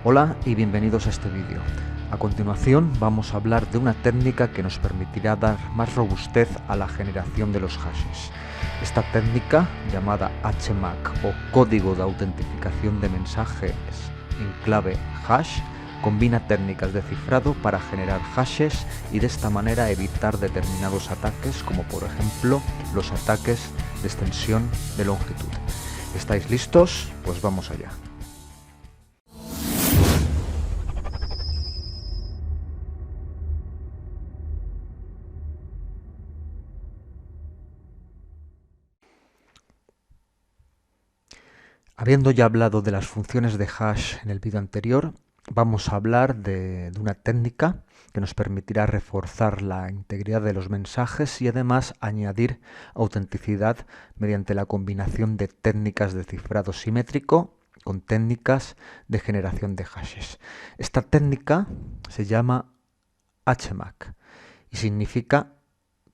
Hola y bienvenidos a este vídeo. A continuación vamos a hablar de una técnica que nos permitirá dar más robustez a la generación de los hashes. Esta técnica, llamada HMAC o Código de Autentificación de Mensajes en clave hash, combina técnicas de cifrado para generar hashes y de esta manera evitar determinados ataques, como por ejemplo los ataques de extensión de longitud. ¿Estáis listos? Pues vamos allá. Habiendo ya hablado de las funciones de hash en el vídeo anterior, vamos a hablar de una técnica que nos permitirá reforzar la integridad de los mensajes y además añadir autenticidad mediante la combinación de técnicas de cifrado simétrico con técnicas de generación de hashes. Esta técnica se llama HMAC y significa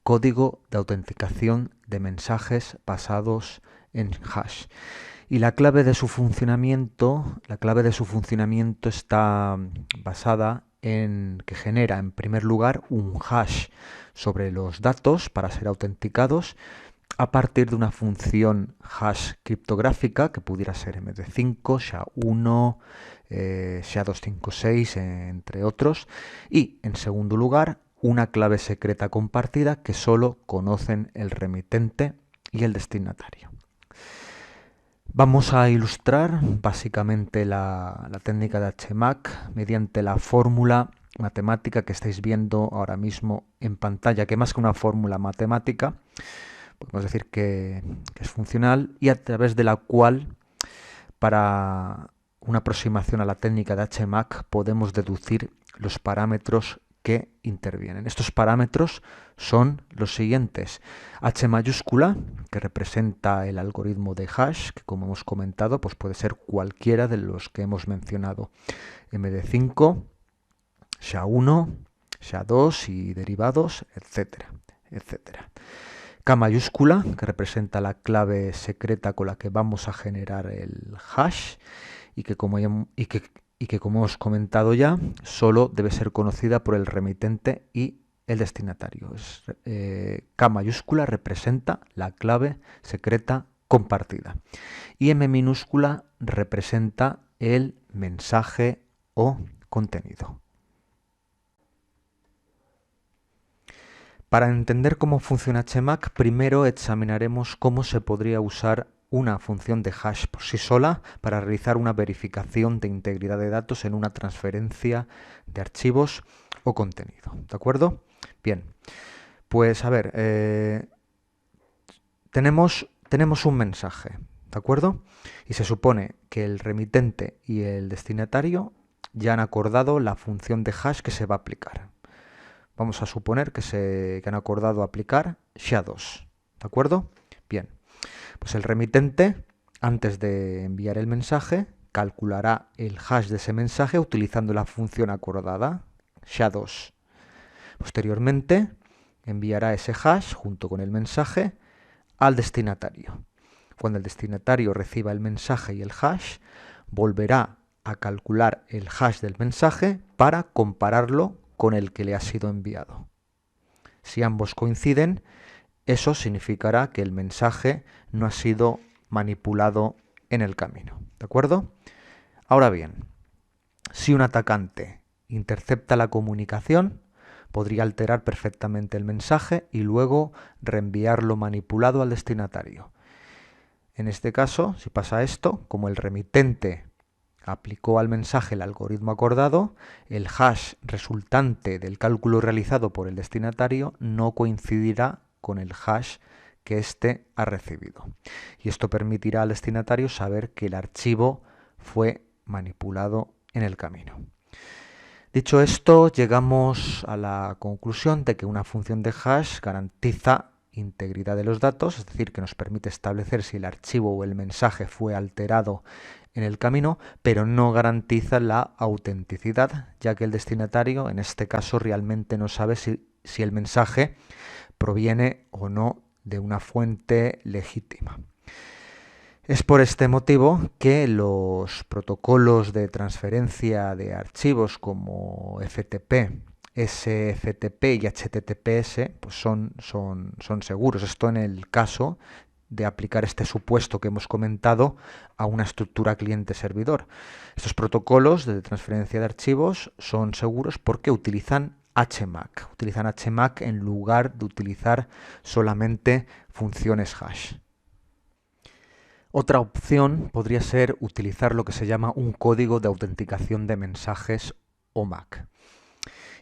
Código de Autenticación de Mensajes basados en hash. Y la clave de su funcionamiento está basada en que genera en primer lugar un hash sobre los datos para ser autenticados a partir de una función hash criptográfica que pudiera ser MD5, SHA-1, SHA-256, entre otros, y en segundo lugar una clave secreta compartida que solo conocen el remitente y el destinatario. Vamos a ilustrar básicamente la técnica de HMAC mediante la fórmula matemática que estáis viendo ahora mismo en pantalla, que más que una fórmula matemática, podemos decir que es funcional y a través de la cual, para una aproximación a la técnica de HMAC, podemos deducir los parámetros que intervienen. Estos parámetros son los siguientes: H mayúscula, que representa el algoritmo de hash, que como hemos comentado, pues puede ser cualquiera de los que hemos mencionado: MD5, SHA-1, SHA-2 y derivados, etcétera, etcétera. K mayúscula, que representa la clave secreta con la que vamos a generar el hash y que como hemos comentado ya, solo debe ser conocida por el remitente y el destinatario. K mayúscula representa la clave secreta compartida. Y M minúscula representa el mensaje o contenido. Para entender cómo funciona HMAC, primero examinaremos cómo se podría usar una función de hash por sí sola para realizar una verificación de integridad de datos en una transferencia de archivos o contenido. ¿De acuerdo? Bien, pues a ver, tenemos un mensaje, ¿de acuerdo? Y se supone que el remitente y el destinatario ya han acordado la función de hash que se va a aplicar. Vamos a suponer que han acordado aplicar SHA-2, ¿de acuerdo? Bien, pues el remitente, antes de enviar el mensaje, calculará el hash de ese mensaje utilizando la función acordada, SHA-2. Posteriormente, enviará ese hash junto con el mensaje al destinatario. Cuando el destinatario reciba el mensaje y el hash, volverá a calcular el hash del mensaje para compararlo con el que le ha sido enviado. Si ambos coinciden, eso significará que el mensaje no ha sido manipulado en el camino. ¿De acuerdo? Ahora bien, si un atacante intercepta la comunicación, podría alterar perfectamente el mensaje y luego reenviarlo manipulado al destinatario. En este caso, si pasa esto, como el remitente aplicó al mensaje el algoritmo acordado, el hash resultante del cálculo realizado por el destinatario no coincidirá con el hash que éste ha recibido. Y esto permitirá al destinatario saber que el archivo fue manipulado en el camino. Dicho esto, llegamos a la conclusión de que una función de hash garantiza integridad de los datos, es decir, que nos permite establecer si el archivo o el mensaje fue alterado en el camino, pero no garantiza la autenticidad, ya que el destinatario, en este caso, realmente no sabe si el mensaje proviene o no de una fuente legítima. Es por este motivo que los protocolos de transferencia de archivos como FTP, SFTP y HTTPS pues son seguros. Esto en el caso de aplicar este supuesto que hemos comentado a una estructura cliente-servidor. Estos protocolos de transferencia de archivos son seguros porque utilizan HMAC. Utilizan HMAC en lugar de utilizar solamente funciones hash. Otra opción podría ser utilizar lo que se llama un código de autenticación de mensajes o MAC.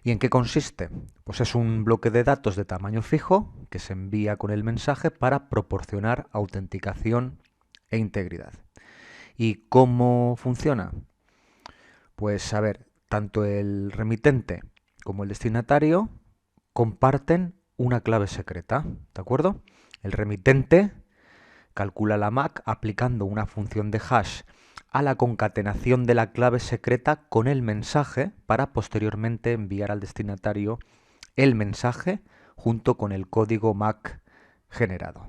¿Y en qué consiste? Pues es un bloque de datos de tamaño fijo que se envía con el mensaje para proporcionar autenticación e integridad. ¿Y cómo funciona? Pues a ver, tanto el remitente como el destinatario comparten una clave secreta, ¿de acuerdo? El remitente calcula la MAC aplicando una función de hash a la concatenación de la clave secreta con el mensaje para posteriormente enviar al destinatario el mensaje junto con el código MAC generado.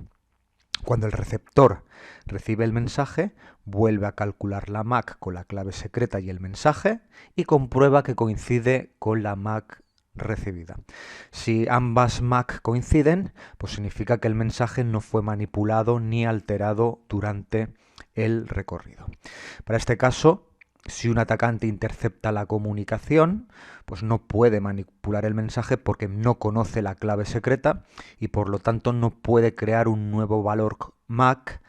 Cuando el receptor recibe el mensaje, vuelve a calcular la MAC con la clave secreta y el mensaje y comprueba que coincide con la MAC recibida. Si ambas MAC coinciden, pues significa que el mensaje no fue manipulado ni alterado durante el recorrido. Para este caso, si un atacante intercepta la comunicación, pues no puede manipular el mensaje porque no conoce la clave secreta y por lo tanto no puede crear un nuevo valor MAC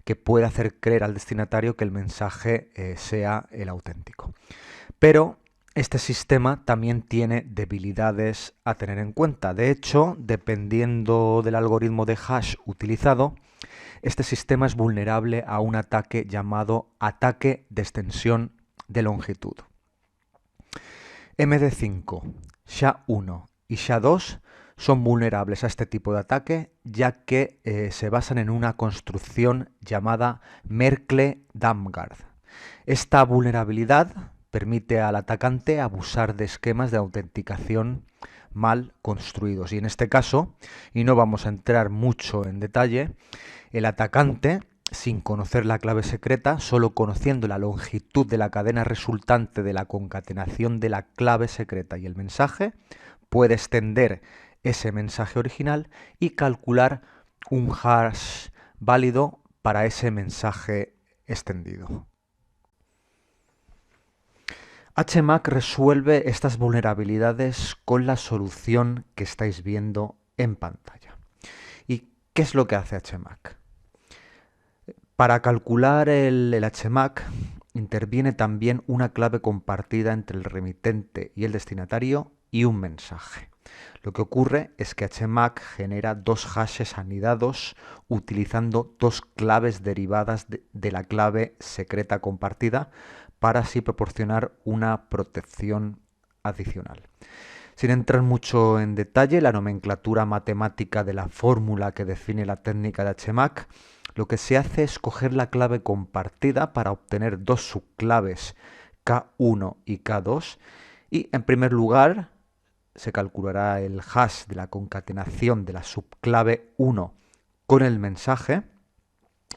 que pueda hacer creer al destinatario que el mensaje sea el auténtico. Pero este sistema también tiene debilidades a tener en cuenta. De hecho, dependiendo del algoritmo de hash utilizado, este sistema es vulnerable a un ataque llamado ataque de extensión de longitud. MD5, SHA-1 y SHA-2 son vulnerables a este tipo de ataque ya que se basan en una construcción llamada Merkle-Damgard. Esta vulnerabilidad permite al atacante abusar de esquemas de autenticación mal construidos. Y en este caso, y no vamos a entrar mucho en detalle, el atacante, sin conocer la clave secreta, solo conociendo la longitud de la cadena resultante de la concatenación de la clave secreta y el mensaje, puede extender ese mensaje original y calcular un hash válido para ese mensaje extendido. HMAC resuelve estas vulnerabilidades con la solución que estáis viendo en pantalla. ¿Y qué es lo que hace HMAC? Para calcular el HMAC interviene también una clave compartida entre el remitente y el destinatario y un mensaje. Lo que ocurre es que HMAC genera dos hashes anidados utilizando dos claves derivadas de la clave secreta compartida para así proporcionar una protección adicional. Sin entrar mucho en detalle, la nomenclatura matemática de la fórmula que define la técnica de HMAC, lo que se hace es coger la clave compartida para obtener dos subclaves K1 y K2 y en primer lugar se calculará el hash de la concatenación de la subclave 1 con el mensaje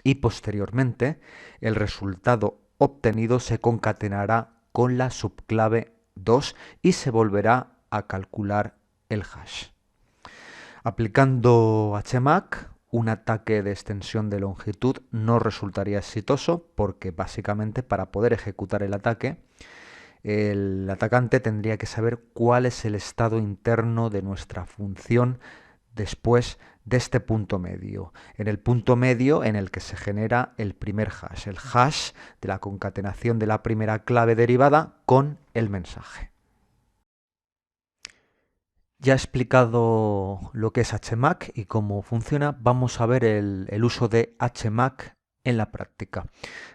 y posteriormente el resultado obtenido se concatenará con la subclave 2 y se volverá a calcular el hash. Aplicando HMAC, un ataque de extensión de longitud no resultaría exitoso porque básicamente para poder ejecutar el ataque, el atacante tendría que saber cuál es el estado interno de nuestra función después de este punto medio. En el punto medio en el que se genera el primer hash, el hash de la concatenación de la primera clave derivada con el mensaje. Ya he explicado lo que es HMAC y cómo funciona, vamos a ver el uso de HMAC en la práctica.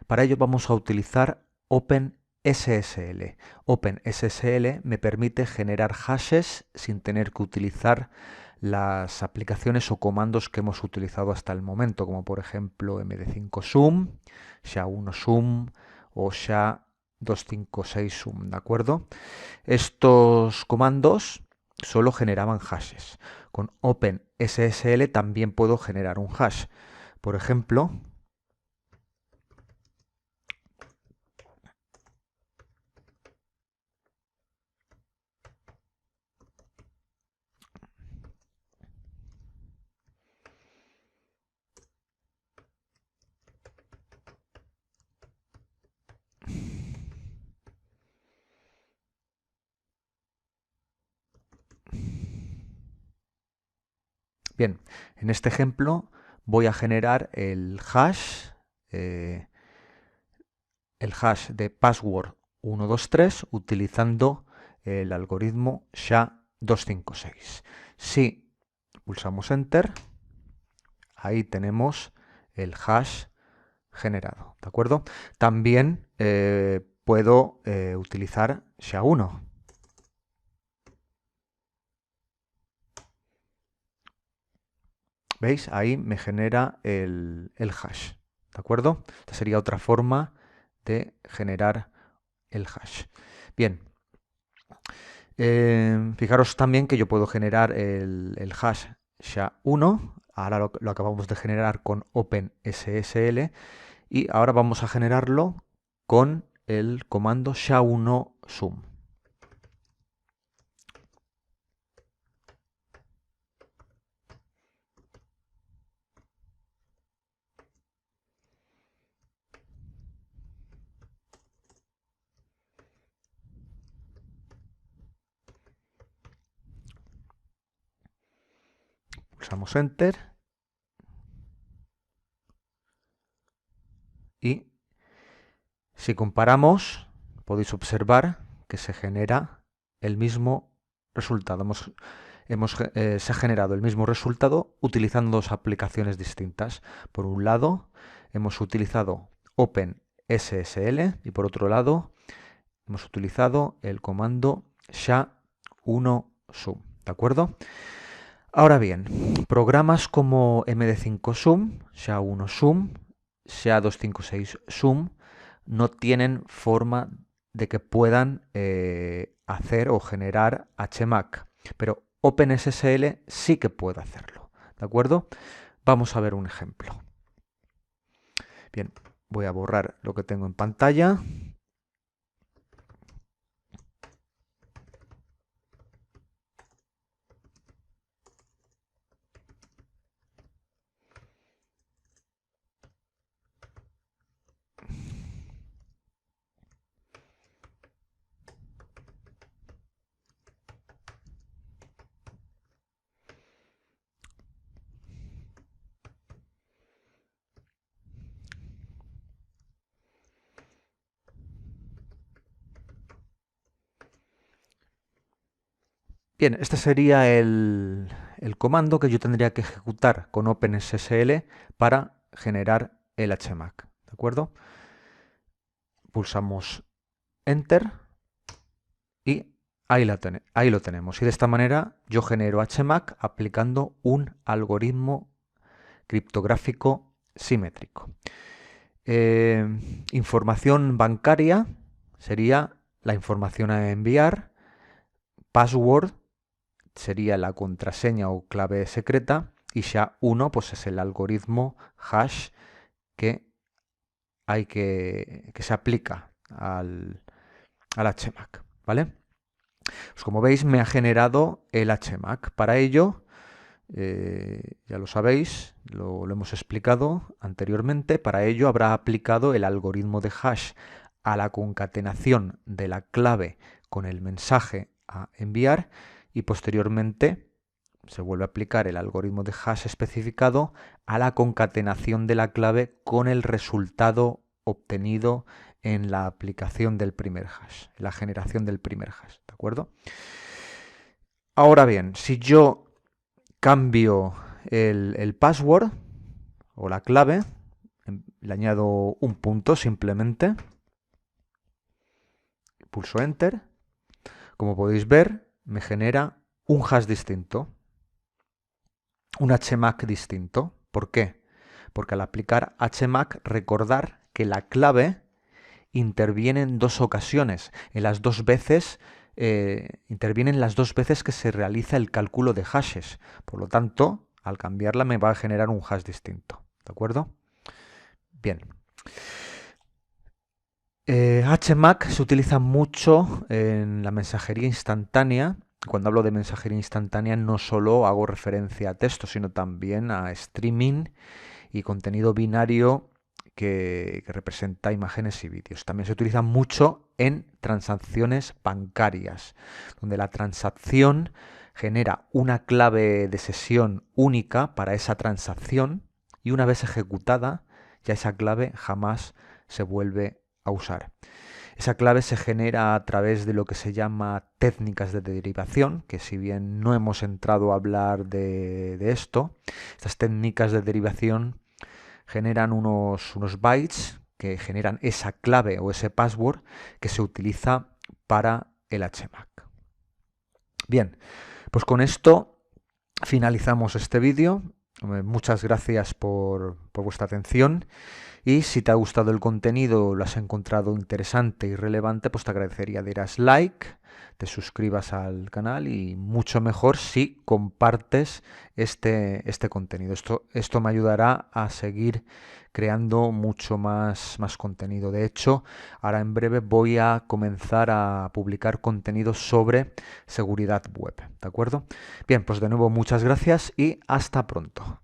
Para ello vamos a utilizar OpenSSL. OpenSSL me permite generar hashes sin tener que utilizar las aplicaciones o comandos que hemos utilizado hasta el momento, como por ejemplo MD5Sum, SHA-1Sum o SHA-256Sum, ¿de acuerdo? Estos comandos solo generaban hashes. Con OpenSSL también puedo generar un hash. Por ejemplo, Bien, en este ejemplo voy a generar el hash de password 123 utilizando el algoritmo SHA-256. Si pulsamos Enter, ahí tenemos el hash generado, ¿de acuerdo? También puedo utilizar SHA-1. ¿Veis? Ahí me genera el hash, ¿de acuerdo? Esta sería otra forma de generar el hash. Bien, fijaros también que yo puedo generar el hash SHA-1, ahora lo acabamos de generar con OpenSSL, y ahora vamos a generarlo con el comando SHA-1-sum. Pulsamos Enter y si comparamos podéis observar que se genera el mismo resultado. Se ha generado el mismo resultado utilizando dos aplicaciones distintas. Por un lado hemos utilizado OpenSSL y por otro lado hemos utilizado el comando SHA-1-sum. ¿De acuerdo? Ahora bien, programas como MD5-sum, SHA-1-sum, SHA-256-sum no tienen forma de que puedan hacer o generar HMAC, pero OpenSSL sí que puede hacerlo, ¿de acuerdo? Vamos a ver un ejemplo. Bien, voy a borrar lo que tengo en pantalla. Bien, este sería el comando que yo tendría que ejecutar con OpenSSL para generar el HMAC, ¿de acuerdo? Pulsamos Enter y ahí lo tenemos. Y de esta manera yo genero HMAC aplicando un algoritmo criptográfico simétrico. Información bancaria sería la información a enviar. Password sería la contraseña o clave secreta. Y SHA-1 pues es el algoritmo hash que se aplica al HMAC, ¿vale? Pues como veis me ha generado el HMAC. Para ello, ya lo sabéis, lo hemos explicado anteriormente, para ello habrá aplicado el algoritmo de hash a la concatenación de la clave con el mensaje a enviar y posteriormente se vuelve a aplicar el algoritmo de hash especificado a la concatenación de la clave con el resultado obtenido en la aplicación del primer hash, la generación del primer hash, ¿de acuerdo? Ahora bien, si yo cambio el password o la clave, le añado un punto simplemente, pulso Enter, como podéis ver me genera un hash distinto, un HMAC distinto. ¿Por qué? Porque al aplicar HMAC, recordar que la clave interviene en dos ocasiones. En las dos veces intervienen las dos veces que se realiza el cálculo de hashes. Por lo tanto, al cambiarla me va a generar un hash distinto. ¿De acuerdo? Bien. HMAC se utiliza mucho en la mensajería instantánea. Cuando hablo de mensajería instantánea no solo hago referencia a texto, sino también a streaming y contenido binario que representa imágenes y vídeos. También se utiliza mucho en transacciones bancarias, donde la transacción genera una clave de sesión única para esa transacción y una vez ejecutada, ya esa clave jamás se vuelve a usar. Esa clave se genera a través de lo que se llama técnicas de derivación, que si bien no hemos entrado a hablar de esto, estas técnicas de derivación generan unos bytes que generan esa clave o ese password que se utiliza para el HMAC. Bien, pues con esto finalizamos este vídeo. Muchas gracias por vuestra atención y si te ha gustado el contenido, lo has encontrado interesante y relevante, pues te agradecería dieras like, te suscribas al canal y mucho mejor si compartes este contenido. Esto me ayudará a seguir creando mucho más contenido. De hecho, ahora en breve voy a comenzar a publicar contenido sobre seguridad web, ¿de acuerdo? Bien, pues de nuevo muchas gracias y hasta pronto.